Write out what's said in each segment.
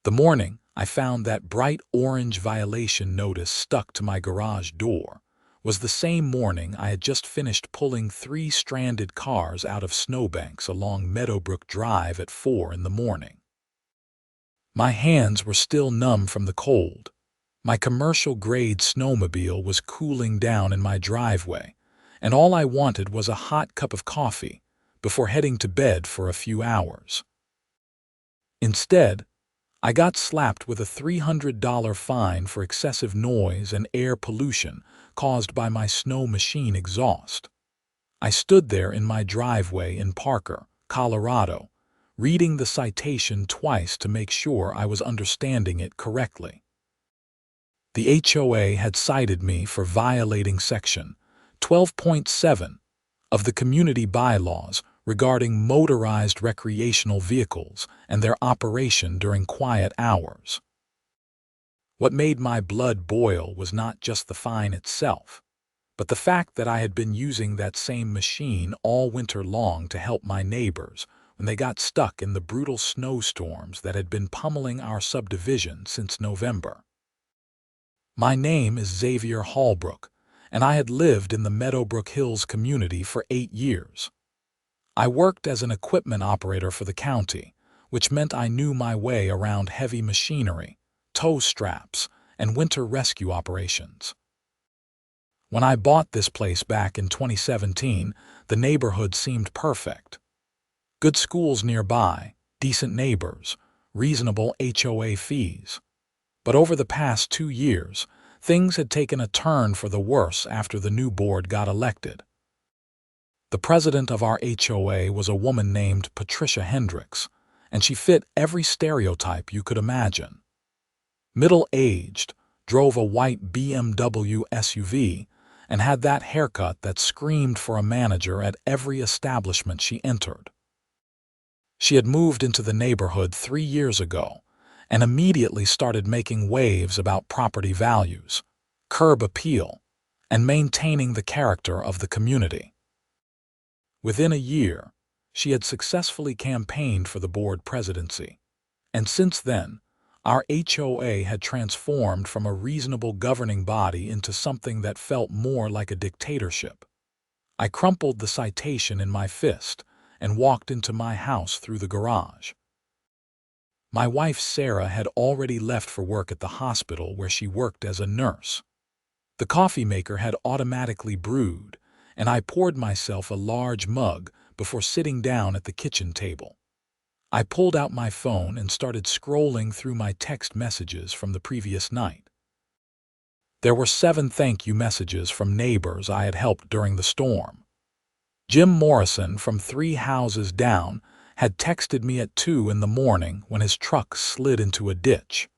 The morning I found that bright orange violation notice stuck to my garage door was the same morning I had just finished pulling 3 stranded cars out of snowbanks along Meadowbrook Drive at 4 in the morning. My hands were still numb from the cold. My commercial-grade snowmobile was cooling down in my driveway, and all I wanted was a hot cup of coffee before heading to bed for a few hours. Instead, I got slapped with a $300 fine for excessive noise and air pollution caused by my snow machine exhaust. I stood there in my driveway in Parker, Colorado, reading the citation twice to make sure I was understanding it correctly. The HOA had cited me for violating Section 12.7 of the Community Bylaws regarding motorized recreational vehicles and their operation during quiet hours. What made my blood boil was not just the fine itself, but the fact that I had been using that same machine all winter long to help my neighbors when they got stuck in the brutal snowstorms that had been pummeling our subdivision since November. My name is Xavier Holbrook, and I had lived in the Meadowbrook Hills community for 8 years. I worked as an equipment operator for the county, which meant I knew my way around heavy machinery, tow straps, and winter rescue operations. When I bought this place back in 2017, the neighborhood seemed perfect. Good schools nearby, decent neighbors, reasonable HOA fees. But over the past 2 years, things had taken a turn for the worse after the new board got elected. The president of our HOA was a woman named Patricia Hendricks, and she fit every stereotype you could imagine. Middle-aged, drove a white BMW SUV, and had that haircut that screamed for a manager at every establishment she entered. She had moved into the neighborhood 3 years ago and immediately started making waves about property values, curb appeal, and maintaining the character of the community. Within a year, she had successfully campaigned for the board presidency, and since then, our HOA had transformed from a reasonable governing body into something that felt more like a dictatorship. I crumpled the citation in my fist and walked into my house through the garage. My wife Sarah had already left for work at the hospital where she worked as a nurse. The coffee maker had automatically brewed, and I poured myself a large mug before sitting down at the kitchen table. I pulled out my phone and started scrolling through my text messages from the previous night. There were 7 thank you messages from neighbors I had helped during the storm. Jim Morrison from 3 houses down had texted me at 2 in the morning when his truck slid into a ditch.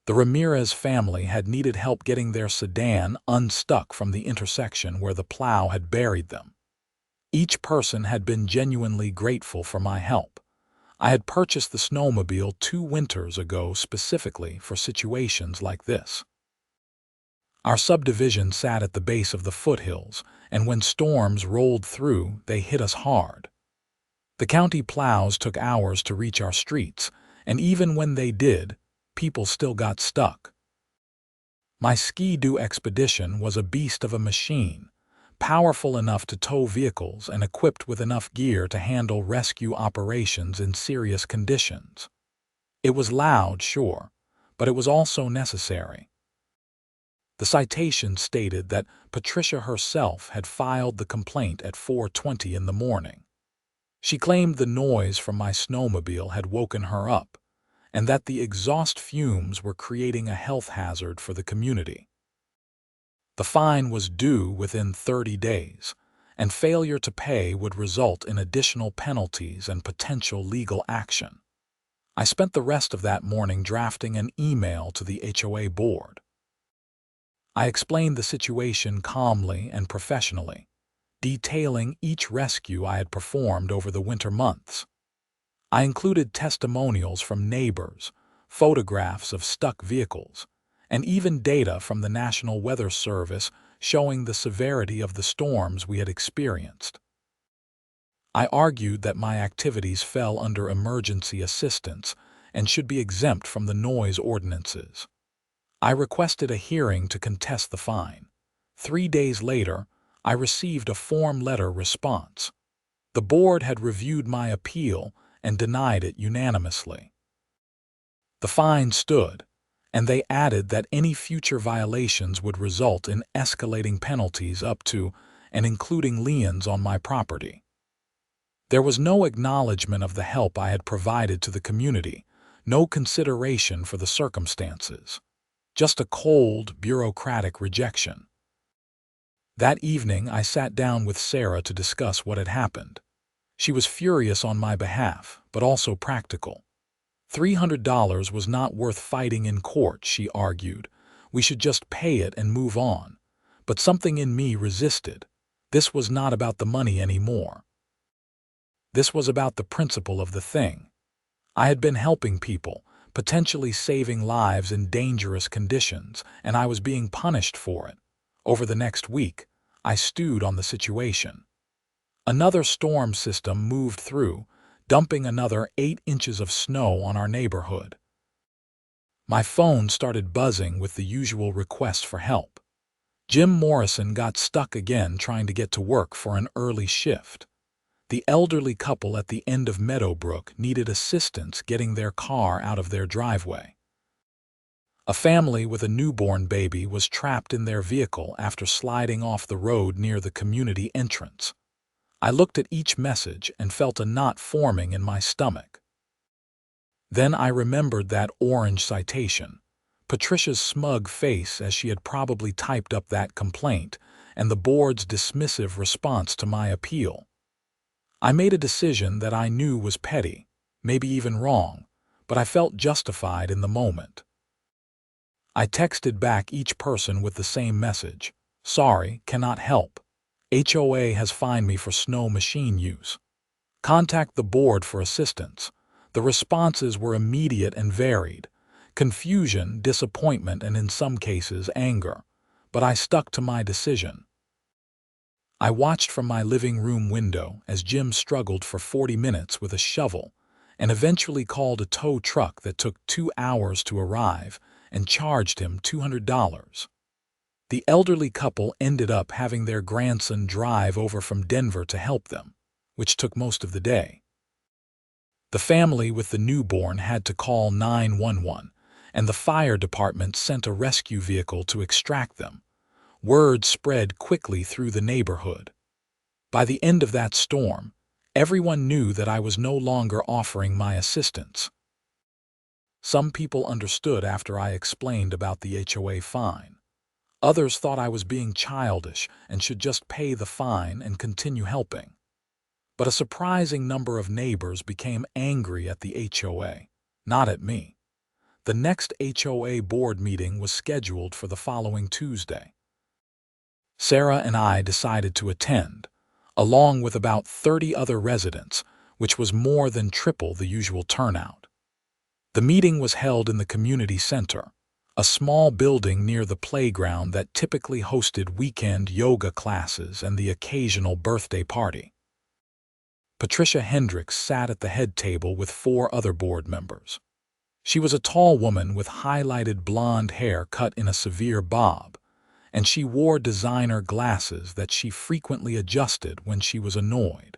The Ramirez family had needed help getting their sedan unstuck from the intersection where the plow had buried them. Each person had been genuinely grateful for my help. I had purchased the snowmobile 2 winters ago specifically for situations like this. Our subdivision sat at the base of the foothills, and when storms rolled through, they hit us hard. The county plows took hours to reach our streets, and even when they did, people still got stuck. My Ski-Doo expedition was a beast of a machine, powerful enough to tow vehicles and equipped with enough gear to handle rescue operations in serious conditions. It was loud, sure, but it was also necessary. The citation stated that Patricia herself had filed the complaint at 4:20 in the morning. She claimed the noise from my snowmobile had woken her up, and that the exhaust fumes were creating a health hazard for the community. The fine was due within 30 days, and failure to pay would result in additional penalties and potential legal action. I spent the rest of that morning drafting an email to the HOA board. I explained the situation calmly and professionally, detailing each rescue I had performed over the winter months. I included testimonials from neighbors, photographs of stuck vehicles, and even data from the National Weather Service showing the severity of the storms we had experienced. I argued that my activities fell under emergency assistance and should be exempt from the noise ordinances. I requested a hearing to contest the fine. 3 days later, I received a form letter response. The board had reviewed my appeal and denied it unanimously. The fine stood, and they added that any future violations would result in escalating penalties up to and including liens on my property. There was no acknowledgement of the help I had provided to the community, no consideration for the circumstances, just a cold, bureaucratic rejection. That evening, I sat down with Sarah to discuss what had happened. She was furious on my behalf, but also practical. $300 was not worth fighting in court, she argued. We should just pay it and move on. But something in me resisted. This was not about the money anymore. This was about the principle of the thing. I had been helping people, potentially saving lives in dangerous conditions, and I was being punished for it. Over the next week, I stewed on the situation. Another storm system moved through, dumping another 8 inches of snow on our neighborhood. My phone started buzzing with the usual requests for help. Jim Morrison got stuck again trying to get to work for an early shift. The elderly couple at the end of Meadowbrook needed assistance getting their car out of their driveway. A family with a newborn baby was trapped in their vehicle after sliding off the road near the community entrance. I looked at each message and felt a knot forming in my stomach. Then I remembered that orange citation, Patricia's smug face as she had probably typed up that complaint, and the board's dismissive response to my appeal. I made a decision that I knew was petty, maybe even wrong, but I felt justified in the moment. I texted back each person with the same message: sorry, cannot help. HOA has fined me for snow machine use. Contact the board for assistance. The responses were immediate and varied: confusion, disappointment, and in some cases anger. But I stuck to my decision. I watched from my living room window as Jim struggled for 40 minutes with a shovel and eventually called a tow truck that took 2 hours to arrive and charged him $200. The elderly couple ended up having their grandson drive over from Denver to help them, which took most of the day. The family with the newborn had to call 911, and the fire department sent a rescue vehicle to extract them. Word spread quickly through the neighborhood. By the end of that storm, everyone knew that I was no longer offering my assistance. Some people understood after I explained about the HOA fine. Others thought I was being childish and should just pay the fine and continue helping. But a surprising number of neighbors became angry at the HOA, not at me. The next HOA board meeting was scheduled for the following Tuesday. Sarah and I decided to attend, along with about 30 other residents, which was more than triple the usual turnout. The meeting was held in the community center, a small building near the playground that typically hosted weekend yoga classes and the occasional birthday party. Patricia Hendricks sat at the head table with 4 other board members. She was a tall woman with highlighted blonde hair cut in a severe bob, and she wore designer glasses that she frequently adjusted when she was annoyed.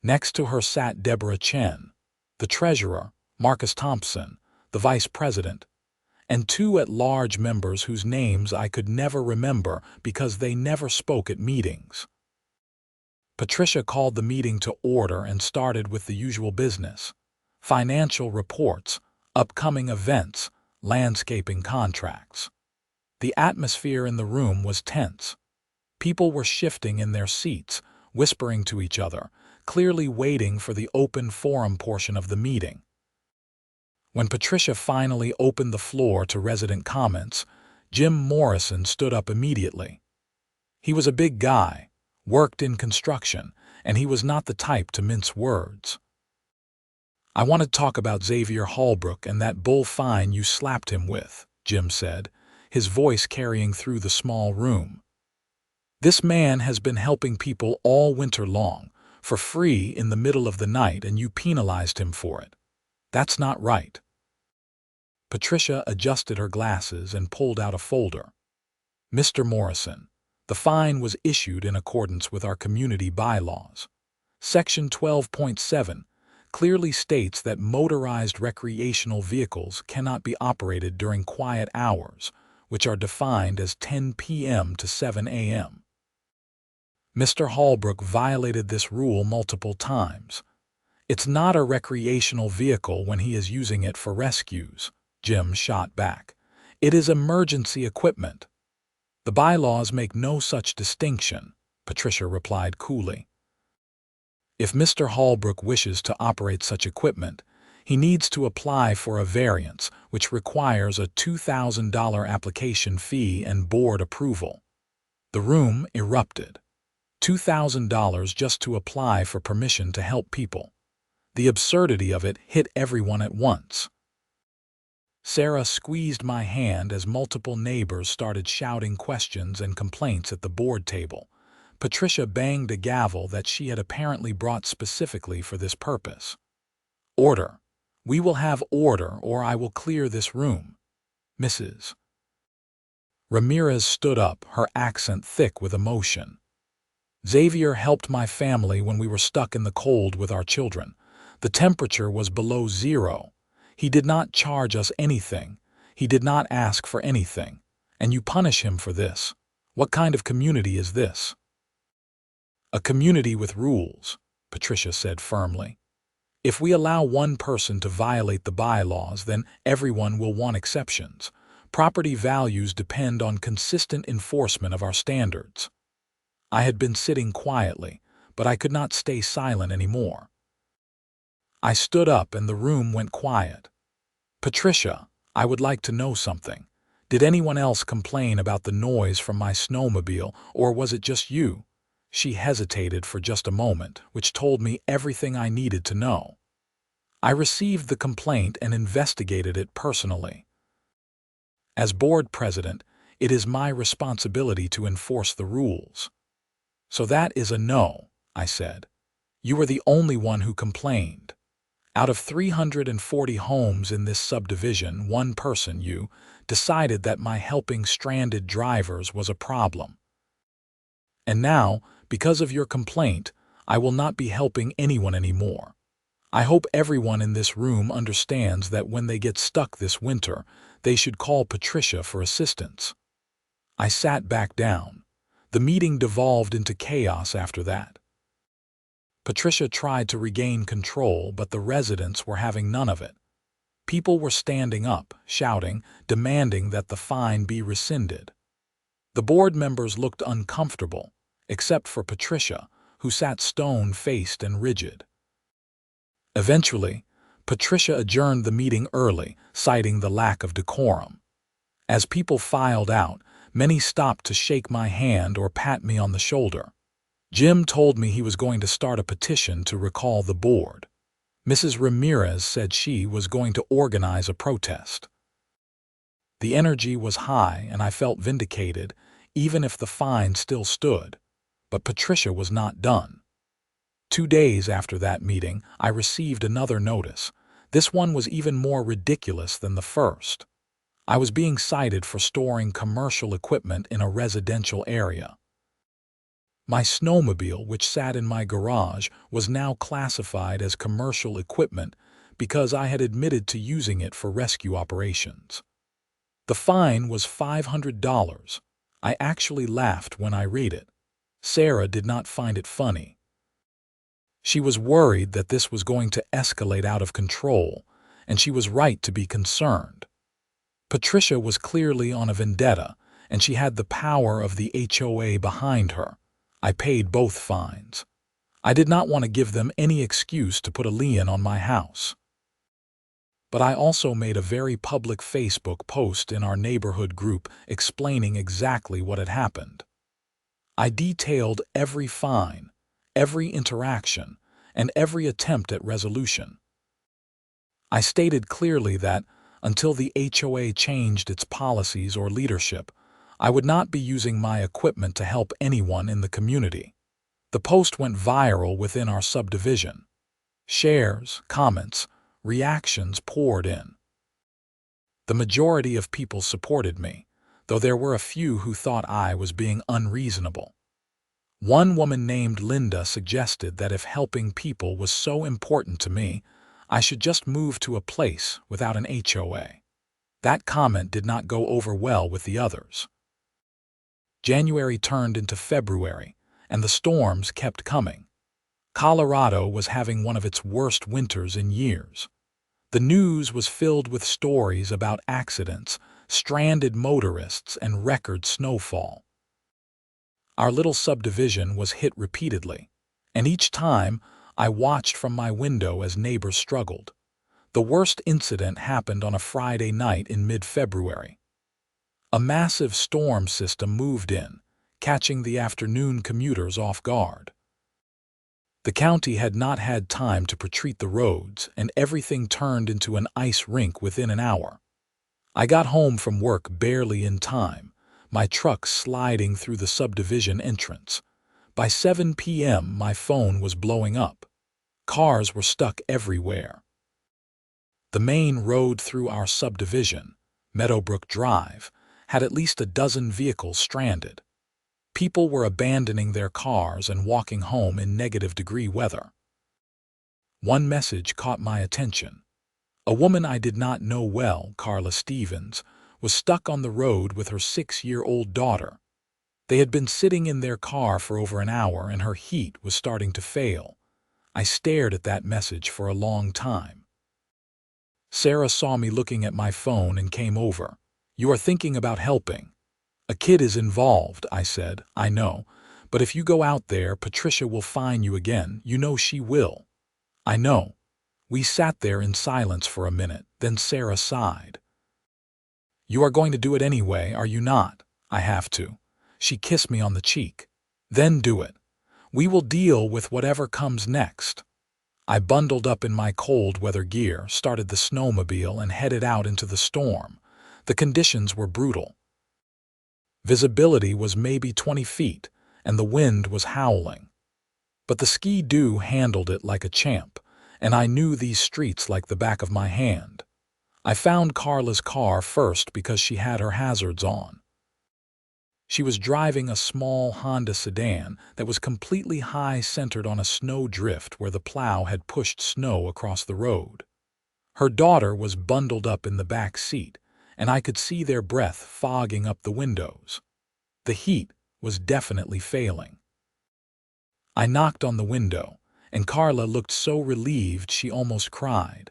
Next to her sat Deborah Chen, the treasurer, Marcus Thompson, the vice president, and 2 at-large members whose names I could never remember because they never spoke at meetings. Patricia called the meeting to order and started with the usual business: financial reports, upcoming events, landscaping contracts. The atmosphere in the room was tense. People were shifting in their seats, whispering to each other, clearly waiting for the open forum portion of the meeting. When Patricia finally opened the floor to resident comments, Jim Morrison stood up immediately. He was a big guy, worked in construction, and he was not the type to mince words. "I want to talk about Xavier Holbrook and that bull fine you slapped him with," Jim said, his voice carrying through the small room. "This man has been helping people all winter long, for free in the middle of the night, and you penalized him for it. That's not right. Patricia adjusted her glasses and pulled out a folder. Mr. Morrison, the fine was issued in accordance with our community bylaws. Section 12.7 clearly states that motorized recreational vehicles cannot be operated during quiet hours, which are defined as 10 p.m. to 7 a.m. Mr. Holbrook violated this rule multiple times. It's not a recreational vehicle when he is using it for rescues, Jim shot back. It is emergency equipment. The bylaws make no such distinction, Patricia replied coolly. If Mr. Holbrook wishes to operate such equipment, he needs to apply for a variance, which requires a $2,000 application fee and board approval. The room erupted. $2,000 just to apply for permission to help people. The absurdity of it hit everyone at once. Sarah squeezed my hand as multiple neighbors started shouting questions and complaints at the board table. Patricia banged a gavel that she had apparently brought specifically for this purpose. Order. We will have order, or I will clear this room. Mrs. Ramirez stood up, her accent thick with emotion. Xavier helped my family when we were stuck in the cold with our children. The temperature was below zero. He did not charge us anything. He did not ask for anything. And you punish him for this. What kind of community is this? A community with rules, Patricia said firmly. If we allow one person to violate the bylaws, then everyone will want exceptions. Property values depend on consistent enforcement of our standards. I had been sitting quietly, but I could not stay silent anymore. I stood up and the room went quiet. Patricia, I would like to know something. Did anyone else complain about the noise from my snowmobile, or was it just you? She hesitated for just a moment, which told me everything I needed to know. I received the complaint and investigated it personally. As board president, it is my responsibility to enforce the rules. So that is a no, I said. You were the only one who complained. Out of 340 homes in this subdivision, one person, you, decided that my helping stranded drivers was a problem. And now, because of your complaint, I will not be helping anyone anymore. I hope everyone in this room understands that when they get stuck this winter, they should call Patricia for assistance. I sat back down. The meeting devolved into chaos after that. Patricia tried to regain control, but the residents were having none of it. People were standing up, shouting, demanding that the fine be rescinded. The board members looked uncomfortable, except for Patricia, who sat stone-faced and rigid. Eventually, Patricia adjourned the meeting early, citing the lack of decorum. As people filed out, many stopped to shake my hand or pat me on the shoulder. Jim told me he was going to start a petition to recall the board. Mrs. Ramirez said she was going to organize a protest. The energy was high and I felt vindicated, even if the fine still stood. But Patricia was not done. 2 days after that meeting, I received another notice. This one was even more ridiculous than the first. I was being cited for storing commercial equipment in a residential area. My snowmobile, which sat in my garage, was now classified as commercial equipment because I had admitted to using it for rescue operations. The fine was $500. I actually laughed when I read it. Sarah did not find it funny. She was worried that this was going to escalate out of control, and she was right to be concerned. Patricia was clearly on a vendetta, and she had the power of the HOA behind her. I paid both fines. I did not want to give them any excuse to put a lien on my house. But I also made a very public Facebook post in our neighborhood group explaining exactly what had happened. I detailed every fine, every interaction, and every attempt at resolution. I stated clearly that, until the HOA changed its policies or leadership, I would not be using my equipment to help anyone in the community. The post went viral within our subdivision. Shares, comments, reactions poured in. The majority of people supported me, though there were a few who thought I was being unreasonable. One woman named Linda suggested that if helping people was so important to me, I should just move to a place without an HOA. That comment did not go over well with the others. January turned into February, and the storms kept coming. Colorado was having one of its worst winters in years. The news was filled with stories about accidents, stranded motorists, and record snowfall. Our little subdivision was hit repeatedly, and each time I watched from my window as neighbors struggled. The worst incident happened on a Friday night in mid-February. A massive storm system moved in, catching the afternoon commuters off guard. The county had not had time to pretreat the roads, and everything turned into an ice rink within an hour. I got home from work barely in time, my truck sliding through the subdivision entrance. By 7 p.m., my phone was blowing up. Cars were stuck everywhere. The main road through our subdivision, Meadowbrook Drive, had at least a dozen vehicles stranded. People were abandoning their cars and walking home in negative-degree weather. One message caught my attention. A woman I did not know well, Carla Stevens, was stuck on the road with her 6-year-old daughter. They had been sitting in their car for over an hour and her heat was starting to fail. I stared at that message for a long time. Sarah saw me looking at my phone and came over. "You are thinking about helping." "A kid is involved," I said. "I know. But if you go out there, Patricia will fine you again. You know she will." "I know." We sat there in silence for a minute, then Sarah sighed. "You are going to do it anyway, are you not?" "I have to." She kissed me on the cheek. "Then do it. We will deal with whatever comes next." I bundled up in my cold weather gear, started the snowmobile, and headed out into the storm. The conditions were brutal. Visibility was maybe 20 feet, and the wind was howling. But the Ski-Doo handled it like a champ, and I knew these streets like the back of my hand. I found Carla's car first because she had her hazards on. She was driving a small Honda sedan that was completely high-centered on a snowdrift where the plow had pushed snow across the road. Her daughter was bundled up in the back seat, and I could see their breath fogging up the windows. The heat was definitely failing. I knocked on the window, and Carla looked so relieved she almost cried.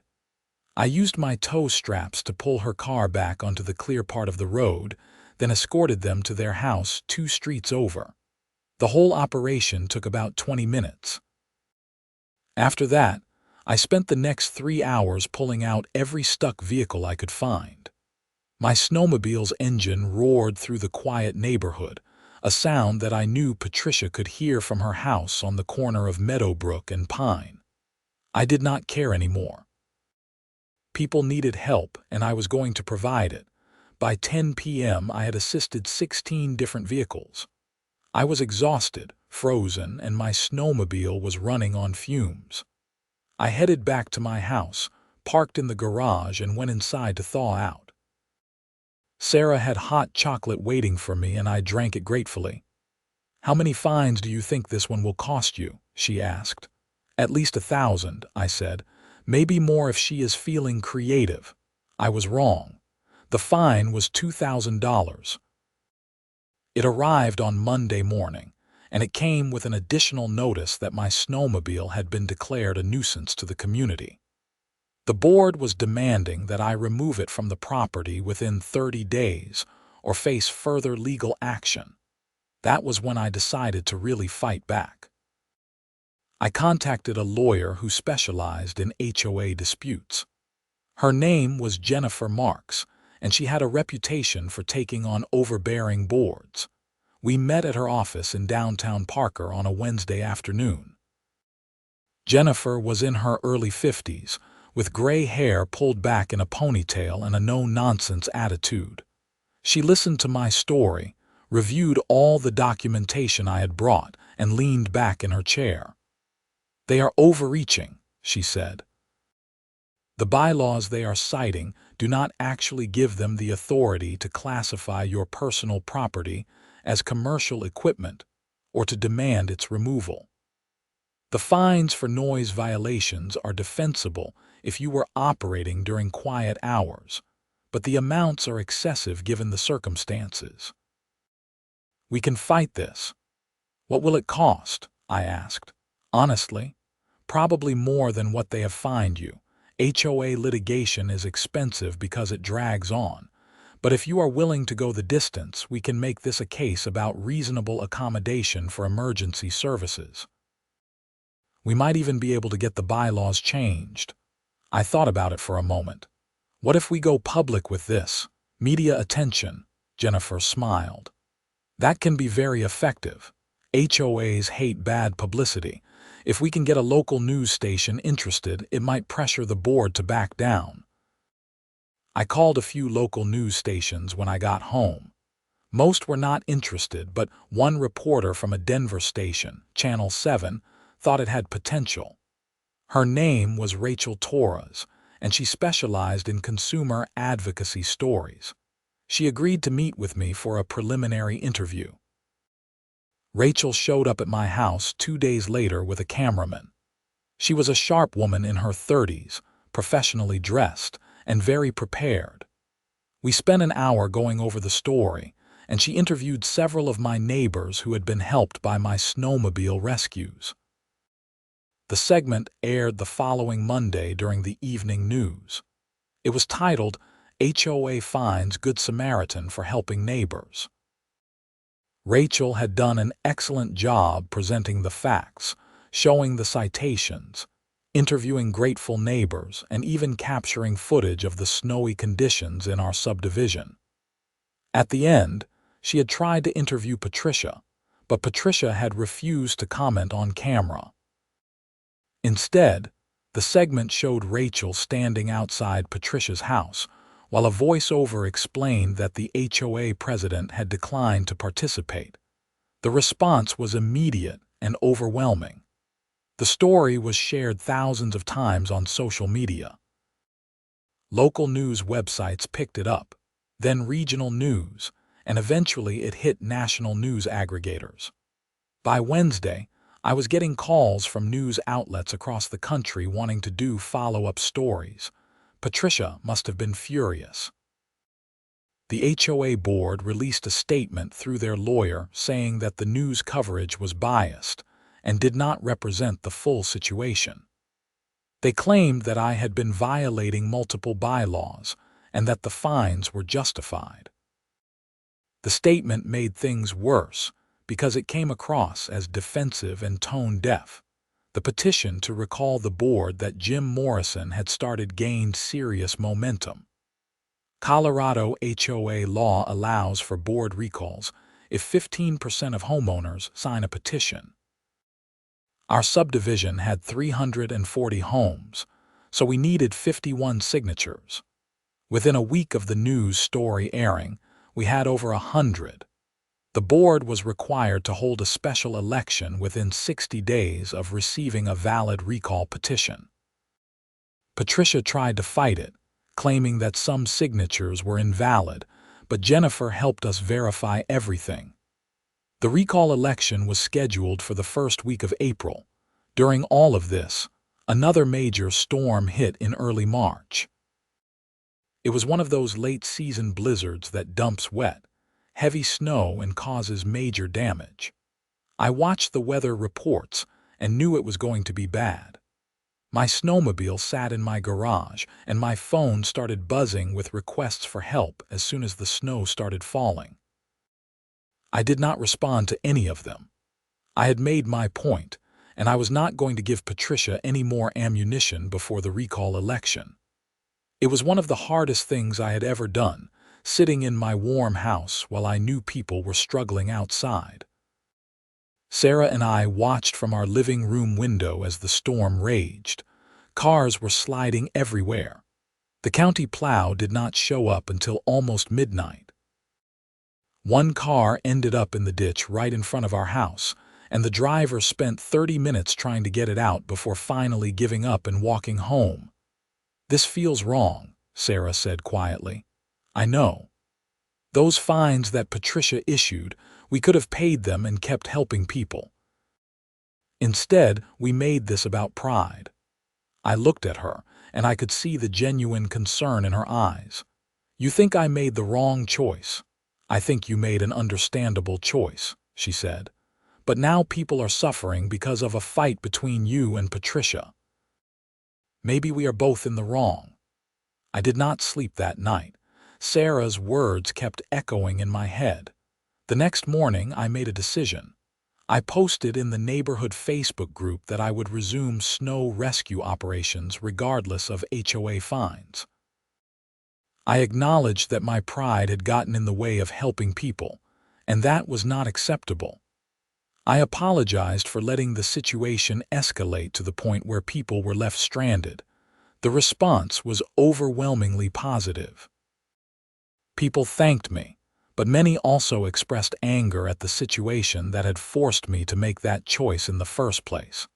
I used my tow straps to pull her car back onto the clear part of the road, then escorted them to their house 2 streets over. The whole operation took about 20 minutes. After that, I spent the next 3 hours pulling out every stuck vehicle I could find. My snowmobile's engine roared through the quiet neighborhood, a sound that I knew Patricia could hear from her house on the corner of Meadowbrook and Pine. I did not care anymore. People needed help, and I was going to provide it. By 10 p.m., I had assisted 16 different vehicles. I was exhausted, frozen, and my snowmobile was running on fumes. I headed back to my house, parked in the garage, and went inside to thaw out. Sarah had hot chocolate waiting for me, and I drank it gratefully. "How many fines do you think this one will cost you?" she asked. "At least 1,000, I said. "Maybe more if she is feeling creative." I was wrong. The fine was $2,000. It arrived on Monday morning, and it came with an additional notice that my snowmobile had been declared a nuisance to the community. The board was demanding that I remove it from the property within 30 days or face further legal action. That was when I decided to really fight back. I contacted a lawyer who specialized in HOA disputes. Her name was Jennifer Marks, and she had a reputation for taking on overbearing boards. We met at her office in downtown Parker on a Wednesday afternoon. Jennifer was in her early 50s, with gray hair pulled back in a ponytail and a no-nonsense attitude. She listened to my story, reviewed all the documentation I had brought, and leaned back in her chair. "They are overreaching," she said. The bylaws they are citing do not actually give them the authority to classify your personal property as commercial equipment or to demand its removal. The fines for noise violations are defensible if you were operating during quiet hours, but the amounts are excessive given the circumstances. We can fight this. What will it cost? I asked. Honestly, probably more than what they have fined you. HOA litigation is expensive because it drags on, but if you are willing to go the distance, we can make this a case about reasonable accommodation for emergency services. We might even be able to get the bylaws changed. I thought about it for a moment. What if we go public with this? Media attention, Jennifer smiled. That can be very effective. HOAs hate bad publicity. If we can get a local news station interested, it might pressure the board to back down. I called a few local news stations when I got home. Most were not interested, but one reporter from a Denver station, Channel 7, thought it had potential. Her name was Rachel Torres, and she specialized in consumer advocacy stories. She agreed to meet with me for a preliminary interview. Rachel showed up at my house 2 days later with a cameraman. She was a sharp woman in her 30s, professionally dressed, and very prepared. We spent an hour going over the story, and she interviewed several of my neighbors who had been helped by my snowmobile rescues. The segment aired the following Monday during the evening news. It was titled, HOA Fines Good Samaritan for Helping Neighbors. Rachel had done an excellent job presenting the facts, showing the citations, interviewing grateful neighbors, and even capturing footage of the snowy conditions in our subdivision. At the end, she had tried to interview Patricia, but Patricia had refused to comment on camera. Instead, the segment showed Rachel standing outside Patricia's house, while a voiceover explained that the HOA president had declined to participate. The response was immediate and overwhelming. The story was shared thousands of times on social media. Local news websites picked it up, then regional news, and eventually it hit national news aggregators. By Wednesday, I was getting calls from news outlets across the country wanting to do follow-up stories. Patricia must have been furious. The HOA board released a statement through their lawyer saying that the news coverage was biased and did not represent the full situation. They claimed that I had been violating multiple bylaws and that the fines were justified. The statement made things worse because it came across as defensive and tone-deaf. The petition to recall the board that Jim Morrison had started gained serious momentum. Colorado HOA law allows for board recalls if 15% of homeowners sign a petition. Our subdivision had 340 homes, so we needed 51 signatures. Within a week of the news story airing, we had over 100. The board was required to hold a special election within 60 days of receiving a valid recall petition. Patricia tried to fight it, claiming that some signatures were invalid, but Jennifer helped us verify everything. The recall election was scheduled for the first week of April. During all of this, another major storm hit in early March. It was one of those late-season blizzards that dumps wet, heavy snow and causes major damage. I watched the weather reports and knew it was going to be bad. My snowmobile sat in my garage and my phone started buzzing with requests for help as soon as the snow started falling. I did not respond to any of them. I had made my point, and I was not going to give Patricia any more ammunition before the recall election. It was one of the hardest things I had ever done, sitting in my warm house while I knew people were struggling outside. Sarah and I watched from our living room window as the storm raged. Cars were sliding everywhere. The county plow did not show up until almost midnight. One car ended up in the ditch right in front of our house, and the driver spent 30 minutes trying to get it out before finally giving up and walking home. "This feels wrong," Sarah said quietly. "I know. Those fines that Patricia issued, we could have paid them and kept helping people. Instead, we made this about pride." I looked at her, and I could see the genuine concern in her eyes. "You think I made the wrong choice. I think you made an understandable choice," she said. "But now people are suffering because of a fight between you and Patricia. Maybe we are both in the wrong." I did not sleep that night. Sarah's words kept echoing in my head. The next morning, I made a decision. I posted in the neighborhood Facebook group that I would resume snow rescue operations regardless of HOA fines. I acknowledged that my pride had gotten in the way of helping people, and that was not acceptable. I apologized for letting the situation escalate to the point where people were left stranded. The response was overwhelmingly positive. People thanked me, but many also expressed anger at the situation that had forced me to make that choice in the first place.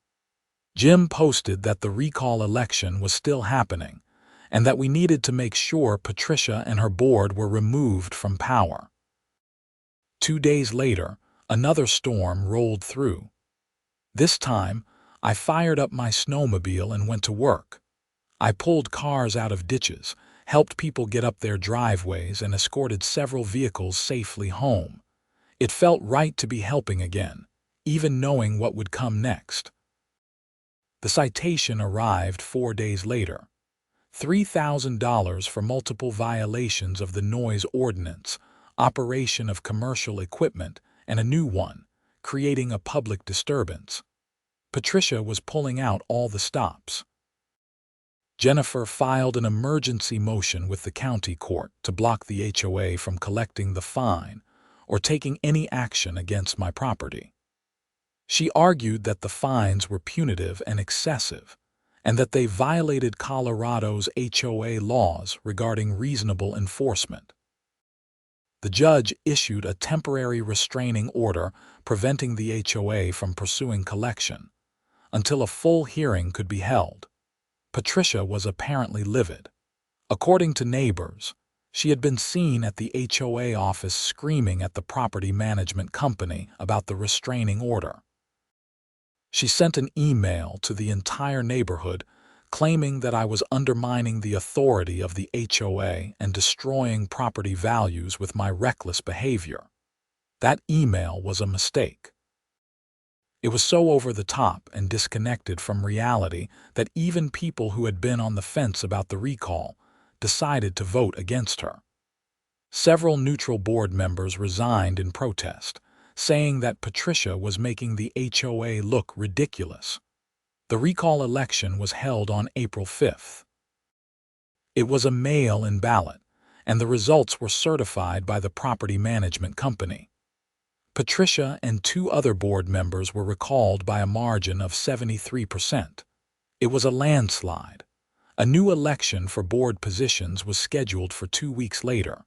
Jim posted that the recall election was still happening, and that we needed to make sure Patricia and her board were removed from power. 2 days later, another storm rolled through. This time, I fired up my snowmobile and went to work. I pulled cars out of ditches, helped people get up their driveways, and escorted several vehicles safely home. It felt right to be helping again, even knowing what would come next. The citation arrived 4 days later. $3,000 for multiple violations of the noise ordinance, operation of commercial equipment, and a new one, creating a public disturbance. Patricia was pulling out all the stops. Jennifer filed an emergency motion with the county court to block the HOA from collecting the fine or taking any action against my property. She argued that the fines were punitive and excessive, and that they violated Colorado's HOA laws regarding reasonable enforcement. The judge issued a temporary restraining order preventing the HOA from pursuing collection until a full hearing could be held. Patricia was apparently livid. According to neighbors, she had been seen at the HOA office screaming at the property management company about the restraining order. She sent an email to the entire neighborhood claiming that I was undermining the authority of the HOA and destroying property values with my reckless behavior. That email was a mistake. It was so over the top and disconnected from reality that even people who had been on the fence about the recall decided to vote against her. Several neutral board members resigned in protest, saying that Patricia was making the HOA look ridiculous. The recall election was held on April 5th. It was a mail-in ballot, and the results were certified by the property management company. Patricia and 2 other board members were recalled by a margin of 73%. It was a landslide. A new election for board positions was scheduled for 2 weeks later.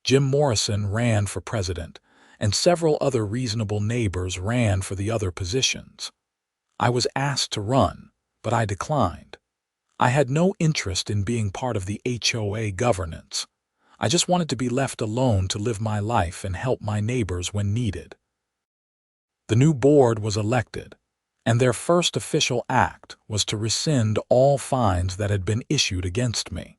Jim Morrison ran for president, and several other reasonable neighbors ran for the other positions. I was asked to run, but I declined. I had no interest in being part of the HOA governance. I just wanted to be left alone to live my life and help my neighbors when needed. The new board was elected, and their first official act was to rescind all fines that had been issued against me.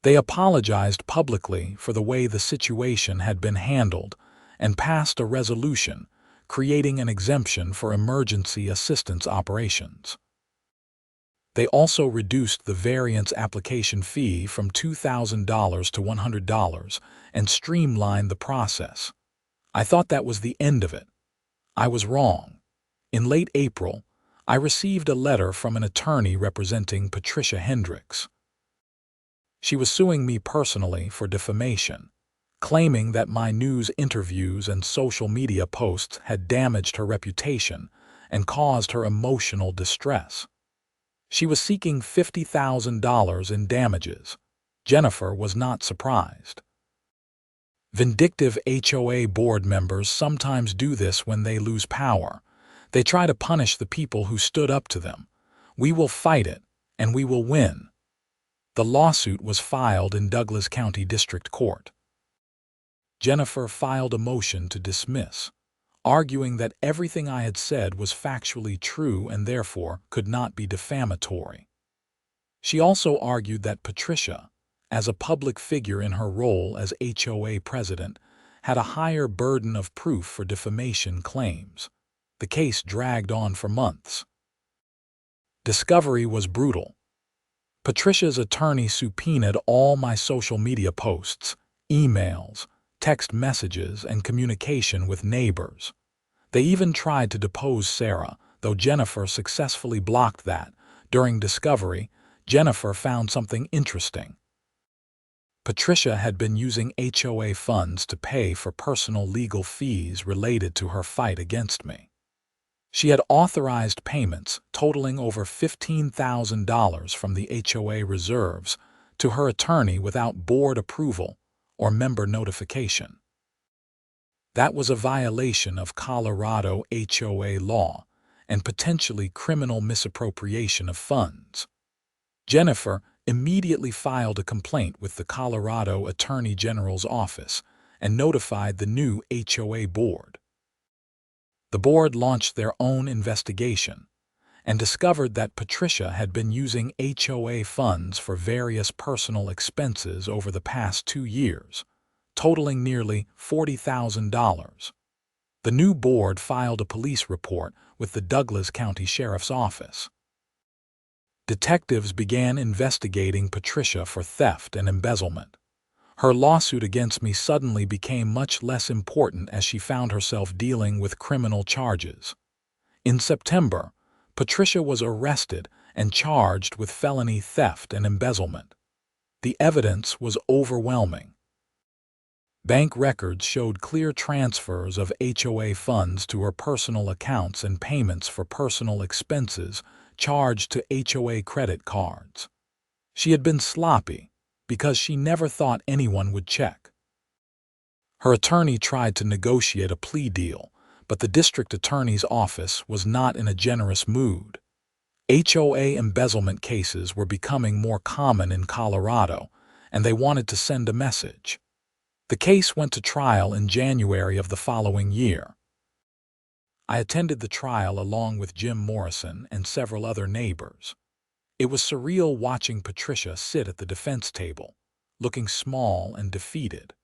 They apologized publicly for the way the situation had been handled and passed a resolution creating an exemption for emergency assistance operations. They also reduced the variance application fee from $2,000 to $100 and streamlined the process. I thought that was the end of it. I was wrong. In late April, I received a letter from an attorney representing Patricia Hendricks. She was suing me personally for defamation, claiming that my news interviews and social media posts had damaged her reputation and caused her emotional distress. She was seeking $50,000 in damages. Jennifer was not surprised. Vindictive HOA board members sometimes do this when they lose power. They try to punish the people who stood up to them. We will fight it, and we will win. The lawsuit was filed in Douglas County District Court. Jennifer filed a motion to dismiss, arguing that everything I had said was factually true and therefore could not be defamatory. She also argued that Patricia, as a public figure in her role as HOA president, had a higher burden of proof for defamation claims. The case dragged on for months. Discovery was brutal. Patricia's attorney subpoenaed all my social media posts, emails, text messages, and communication with neighbors. They even tried to depose Sarah, though Jennifer successfully blocked that. During discovery, Jennifer found something interesting. Patricia had been using HOA funds to pay for personal legal fees related to her fight against me. She had authorized payments totaling over $15,000 from the HOA reserves to her attorney without board approval or member notification. That was a violation of Colorado HOA law and potentially criminal misappropriation of funds. Jennifer immediately filed a complaint with the Colorado Attorney General's office and notified the new HOA board. The board launched their own investigation and discovered that Patricia had been using HOA funds for various personal expenses over the past 2 years, totaling nearly $40,000. The new board filed a police report with the Douglas County Sheriff's Office. Detectives began investigating Patricia for theft and embezzlement. Her lawsuit against me suddenly became much less important as she found herself dealing with criminal charges. In September, Patricia was arrested and charged with felony theft and embezzlement. The evidence was overwhelming. Bank records showed clear transfers of HOA funds to her personal accounts and payments for personal expenses charged to HOA credit cards. She had been sloppy because she never thought anyone would check. Her attorney tried to negotiate a plea deal, but the district attorney's office was not in a generous mood. HOA embezzlement cases were becoming more common in Colorado, and they wanted to send a message. The case went to trial in January of the following year. I attended the trial along with Jim Morrison and several other neighbors. It was surreal watching Patricia sit at the defense table, looking small and defeated.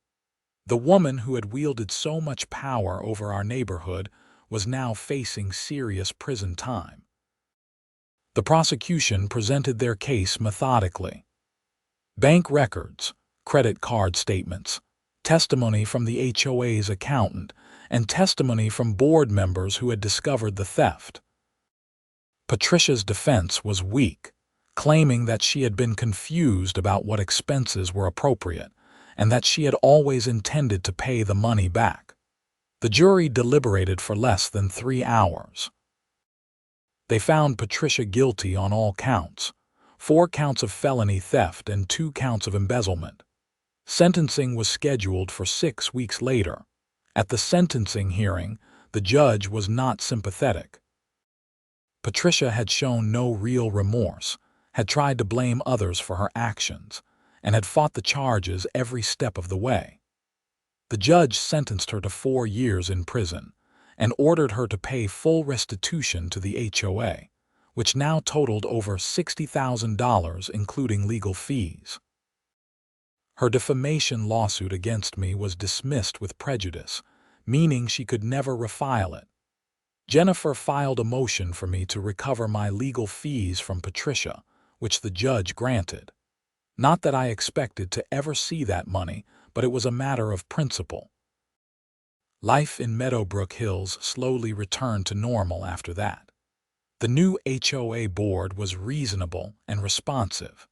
The woman who had wielded so much power over our neighborhood was now facing serious prison time. The prosecution presented their case methodically. Bank records, credit card statements, testimony from the HOA's accountant, and testimony from board members who had discovered the theft. Patricia's defense was weak, claiming that she had been confused about what expenses were appropriate and that she had always intended to pay the money back. The jury deliberated for less than 3 hours. They found Patricia guilty on all counts, 4 counts of felony theft and 2 counts of embezzlement. Sentencing was scheduled for 6 weeks later. At the sentencing hearing, the judge was not sympathetic. Patricia had shown no real remorse, had tried to blame others for her actions, and had fought the charges every step of the way. The judge sentenced her to 4 years in prison and ordered her to pay full restitution to the HOA, which now totaled over $60,000 including legal fees. Her defamation lawsuit against me was dismissed with prejudice, meaning she could never refile it. Jennifer filed a motion for me to recover my legal fees from Patricia, which the judge granted. Not that I expected to ever see that money, but it was a matter of principle. Life in Meadowbrook Hills slowly returned to normal after that. The new HOA board was reasonable and responsive.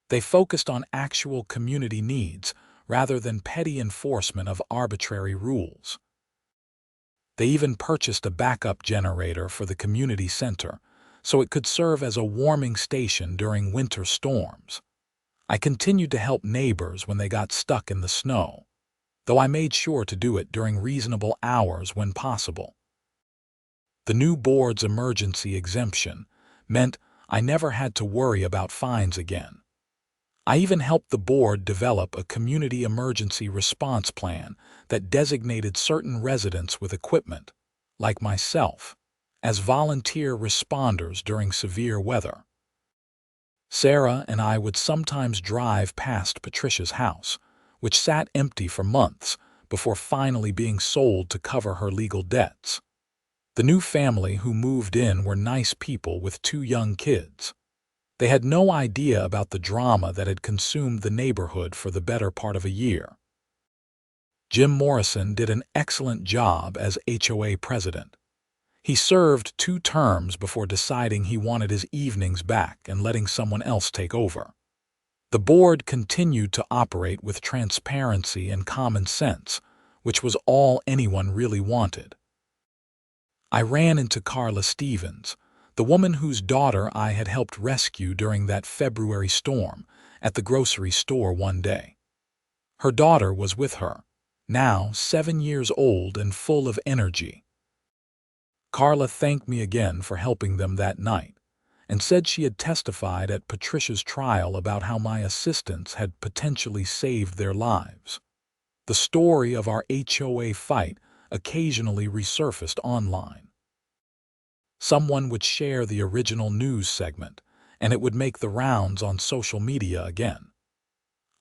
They focused on actual community needs rather than petty enforcement of arbitrary rules. They even purchased a backup generator for the community center so it could serve as a warming station during winter storms. I continued to help neighbors when they got stuck in the snow, though I made sure to do it during reasonable hours when possible. The new board's emergency exemption meant I never had to worry about fines again. I even helped the board develop a community emergency response plan that designated certain residents with equipment, like myself, as volunteer responders during severe weather. Sarah and I would sometimes drive past Patricia's house, which sat empty for months before finally being sold to cover her legal debts. The new family who moved in were nice people with 2 young kids. They had no idea about the drama that had consumed the neighborhood for the better part of a year. Jim Morrison did an excellent job as HOA president. He served 2 terms before deciding he wanted his evenings back and letting someone else take over. The board continued to operate with transparency and common sense, which was all anyone really wanted. I ran into Carla Stevens, the woman whose daughter I had helped rescue during that February storm, at the grocery store one day. Her daughter was with her, now 7 years old and full of energy. Carla thanked me again for helping them that night, and said she had testified at Patricia's trial about how my assistance had potentially saved their lives. The story of our HOA fight occasionally resurfaced online. Someone would share the original news segment, and it would make the rounds on social media again.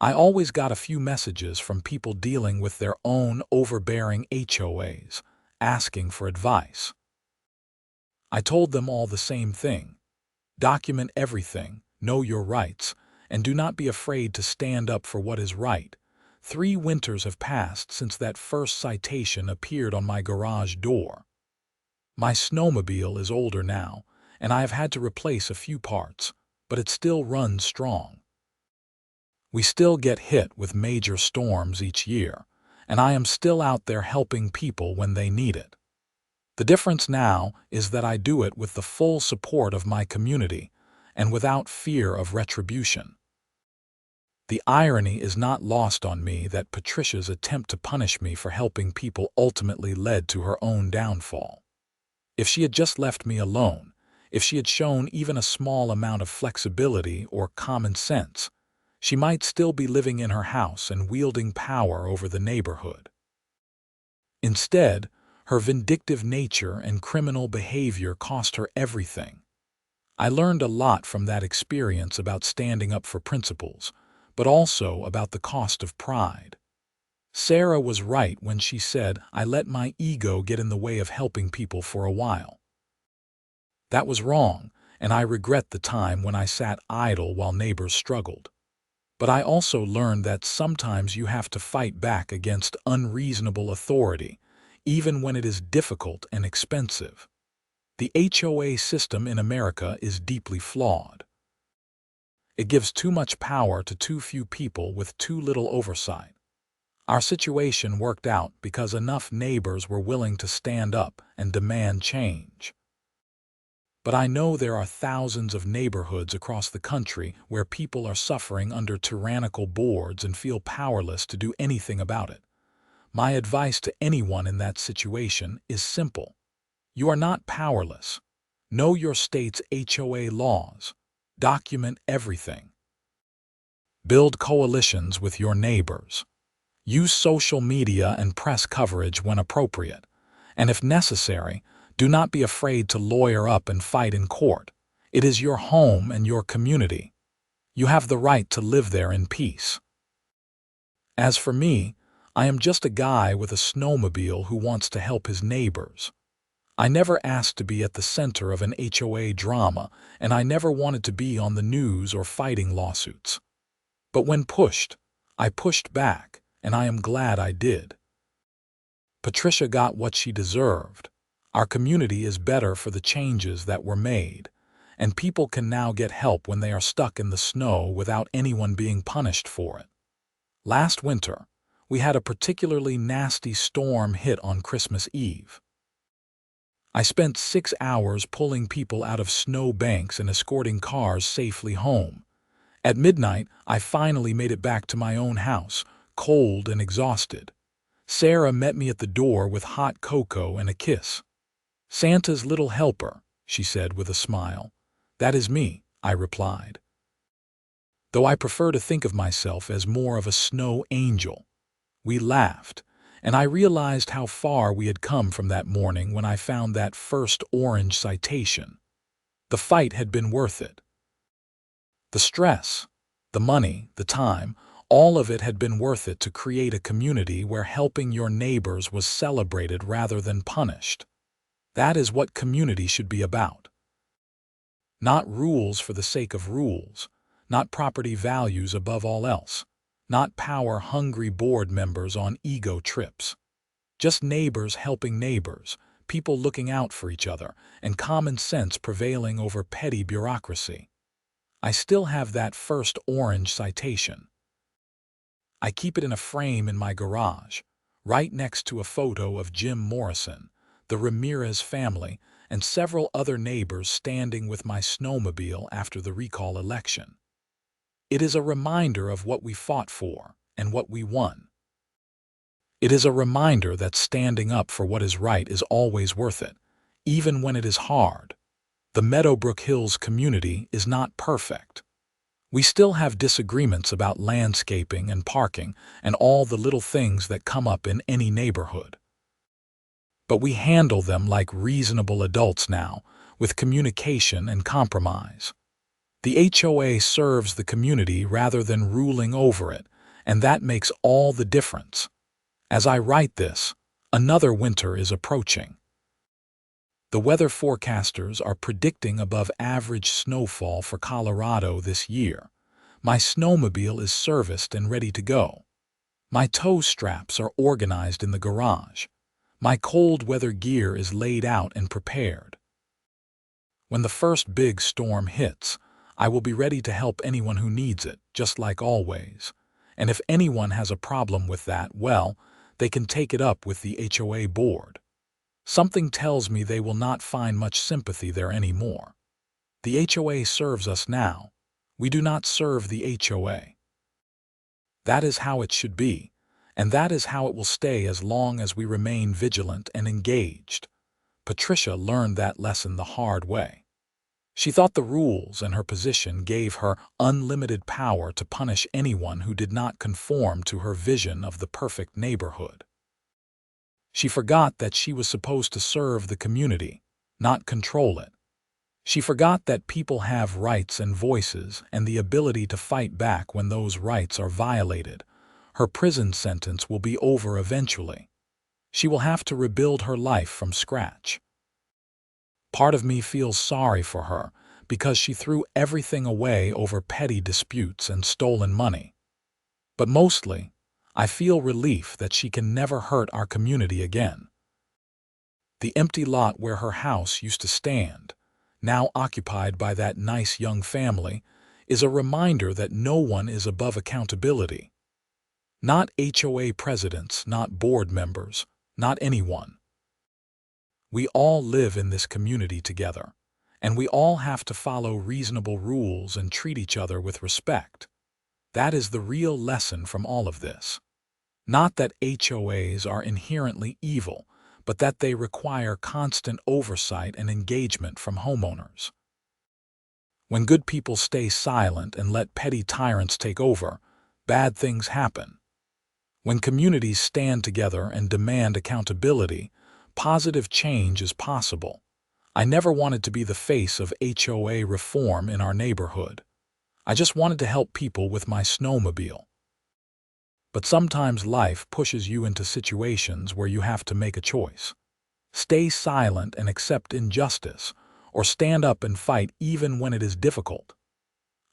I always got a few messages from people dealing with their own overbearing HOAs, asking for advice. I told them all the same thing. Document everything, know your rights, and do not be afraid to stand up for what is right. 3 winters have passed since that first citation appeared on my garage door. My snowmobile is older now, and I have had to replace a few parts, but it still runs strong. We still get hit with major storms each year, and I am still out there helping people when they need it. The difference now is that I do it with the full support of my community and without fear of retribution. The irony is not lost on me that Patricia's attempt to punish me for helping people ultimately led to her own downfall. If she had just left me alone, if she had shown even a small amount of flexibility or common sense, she might still be living in her house and wielding power over the neighborhood. Instead, her vindictive nature and criminal behavior cost her everything. I learned a lot from that experience about standing up for principles, but also about the cost of pride. Sarah was right when she said I let my ego get in the way of helping people for a while. That was wrong, and I regret the time when I sat idle while neighbors struggled. But I also learned that sometimes you have to fight back against unreasonable authority, even when it is difficult and expensive. The HOA system in America is deeply flawed. It gives too much power to too few people with too little oversight. Our situation worked out because enough neighbors were willing to stand up and demand change. But I know there are thousands of neighborhoods across the country where people are suffering under tyrannical boards and feel powerless to do anything about it. My advice to anyone in that situation is simple. You are not powerless. Know your state's HOA laws. Document everything. Build coalitions with your neighbors. Use social media and press coverage when appropriate. And if necessary, do not be afraid to lawyer up and fight in court. It is your home and your community. You have the right to live there in peace. As for me, I am just a guy with a snowmobile who wants to help his neighbors. I never asked to be at the center of an HOA drama, and I never wanted to be on the news or fighting lawsuits. But when pushed, I pushed back, and I am glad I did. Patricia got what she deserved. Our community is better for the changes that were made, and people can now get help when they are stuck in the snow without anyone being punished for it. Last winter, we had a particularly nasty storm hit on Christmas Eve. I spent 6 hours pulling people out of snow banks and escorting cars safely home. At midnight, I finally made it back to my own house, cold and exhausted. Sarah met me at the door with hot cocoa and a kiss. "Santa's little helper," she said with a smile. "That is me," I replied, though I prefer to think of myself as more of a snow angel. We laughed, and I realized how far we had come from that morning when I found that first orange citation. The fight had been worth it. The stress, the money, the time, all of it had been worth it to create a community where helping your neighbors was celebrated rather than punished. That is what community should be about. Not rules for the sake of rules, not property values above all else, not power-hungry board members on ego trips. Just neighbors helping neighbors, people looking out for each other, and common sense prevailing over petty bureaucracy. I still have that first orange citation. I keep it in a frame in my garage, right next to a photo of Jim Morrison, the Ramirez family, and several other neighbors standing with my snowmobile after the recall election. It is a reminder of what we fought for and what we won. It is a reminder that standing up for what is right is always worth it, even when it is hard. The Meadowbrook Hills community is not perfect. We still have disagreements about landscaping and parking and all the little things that come up in any neighborhood. But we handle them like reasonable adults now, with communication and compromise. The HOA serves the community rather than ruling over it, and that makes all the difference. As I write this, another winter is approaching. The weather forecasters are predicting above average snowfall for Colorado this year. My snowmobile is serviced and ready to go. My tow straps are organized in the garage. My cold weather gear is laid out and prepared. When the first big storm hits, I will be ready to help anyone who needs it, just like always. And if anyone has a problem with that, well, they can take it up with the HOA board. Something tells me they will not find much sympathy there anymore. The HOA serves us now. We do not serve the HOA. That is how it should be, and that is how it will stay as long as we remain vigilant and engaged. Patricia learned that lesson the hard way. She thought the rules and her position gave her unlimited power to punish anyone who did not conform to her vision of the perfect neighborhood. She forgot that she was supposed to serve the community, not control it. She forgot that people have rights and voices and the ability to fight back when those rights are violated. Her prison sentence will be over eventually. She will have to rebuild her life from scratch. Part of me feels sorry for her because she threw everything away over petty disputes and stolen money. But mostly, I feel relief that she can never hurt our community again. The empty lot where her house used to stand, now occupied by that nice young family, is a reminder that no one is above accountability. Not HOA presidents, not board members, not anyone. We all live in this community together, and we all have to follow reasonable rules and treat each other with respect. That is the real lesson from all of this. Not that HOAs are inherently evil, but that they require constant oversight and engagement from homeowners. When good people stay silent and let petty tyrants take over, bad things happen. When communities stand together and demand accountability, positive change is possible. I never wanted to be the face of HOA reform in our neighborhood. I just wanted to help people with my snowmobile. But sometimes life pushes you into situations where you have to make a choice. Stay silent and accept injustice, or stand up and fight even when it is difficult.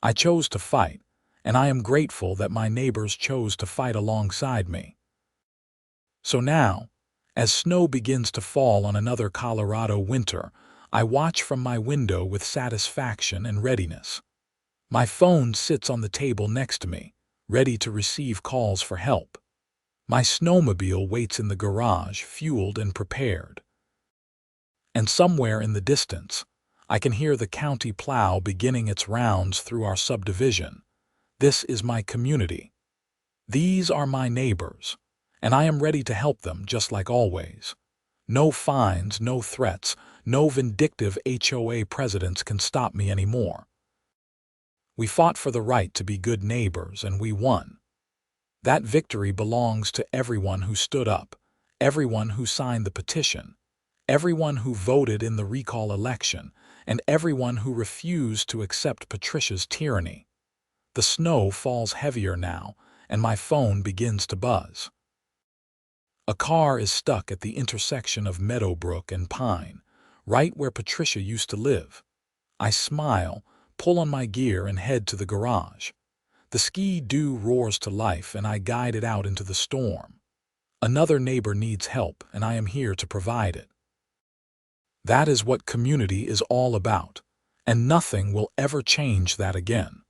I chose to fight, and I am grateful that my neighbors chose to fight alongside me. So now, as snow begins to fall on another Colorado winter, I watch from my window with satisfaction and readiness. My phone sits on the table next to me, ready to receive calls for help. My snowmobile waits in the garage, fueled and prepared. And somewhere in the distance, I can hear the county plow beginning its rounds through our subdivision. This is my community. These are my neighbors, and I am ready to help them just like always. No fines, no threats, no vindictive HOA presidents can stop me anymore. We fought for the right to be good neighbors, and we won. That victory belongs to everyone who stood up, everyone who signed the petition, everyone who voted in the recall election, and everyone who refused to accept Patricia's tyranny. The snow falls heavier now, and my phone begins to buzz. A car is stuck at the intersection of Meadowbrook and Pine, right where Patricia used to live. I smile, pull on my gear, and head to the garage. The ski-doo roars to life, and I guide it out into the storm. Another neighbor needs help, and I am here to provide it. That is what community is all about, and nothing will ever change that again.